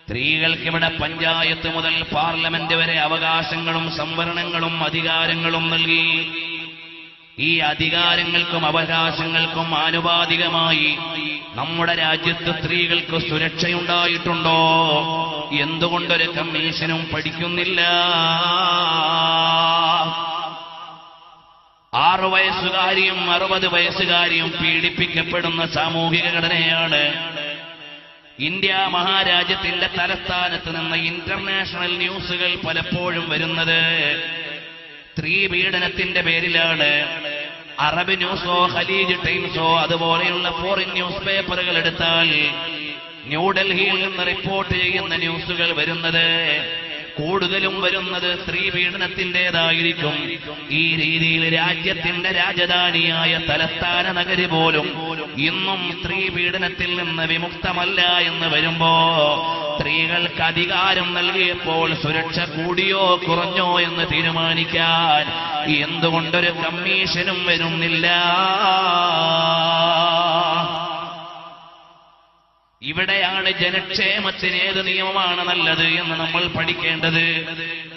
സ്ത്രീകൾക്ക് ഇവിടെ പഞ്ചായത്ത് മുതൽ പാർലമെന്റ് വരെ അവകാശങ്ങളും സംവരണങ്ങളും അധികാരങ്ങളും നൽകി. ഈ അധികാരങ്ങൾക്കും അവകാശങ്ങൾക്കും ആനുപാതികമായി നമ്മുടെ രാജ്യത്ത് സ്ത്രീകൾക്ക് സുരക്ഷയുണ്ടായിട്ടുണ്ടോ? എന്തുകൊണ്ടൊരു കമ്മീഷനും പഠിക്കുന്നില്ല? 6 വയസ്സുകാരിയും 60 വയസ്സുകാരിയും പീഡിപ്പിക്കപ്പെടുന്ന സാമൂഹിക ഘടനയാണ് ഇന്ത്യ മഹാരാജ്യത്തിന്റെ തലസ്ഥാനത്ത് നിന്ന് ഇന്റർനാഷണൽ ന്യൂസുകൾ പലപ്പോഴും വരുന്നത് സ്ത്രീ പീഡനത്തിന്റെ പേരിലാണ്. അറബ് ന്യൂസോ ഖലീജ് ടൈംസോ അതുപോലെയുള്ള ഫോറിൻ ന്യൂസ് പേപ്പറുകൾ എടുത്താൽ ന്യൂഡൽഹിയിൽ നിന്ന് റിപ്പോർട്ട് ചെയ്യുന്ന ന്യൂസുകൾ വരുന്നത് കൂടുതലും വരുന്നത് സ്ത്രീ പീഡനത്തിൻ്റെതായിരിക്കും. ഈ രീതിയിൽ രാജ്യത്തിന്റെ രാജധാനിയായ തലസ്ഥാന നഗരി പോലും ഇന്നും സ്ത്രീ പീഡനത്തിൽ നിന്ന് വിമുക്തമല്ല എന്ന് വരുമ്പോ സ്ത്രീകൾക്ക് അധികാരം നൽകിയപ്പോൾ സുരക്ഷ കൂടിയോ കുറഞ്ഞോ എന്ന് തീരുമാനിക്കാൻ എന്തുകൊണ്ടൊരു കമ്മീഷനും വരുന്നില്ല? ഇവിടെയാണ് ജനക്ഷേമത്തിന് ഏത് നിയമമാണ് നല്ലത് എന്ന് നമ്മൾ പഠിക്കേണ്ടത്.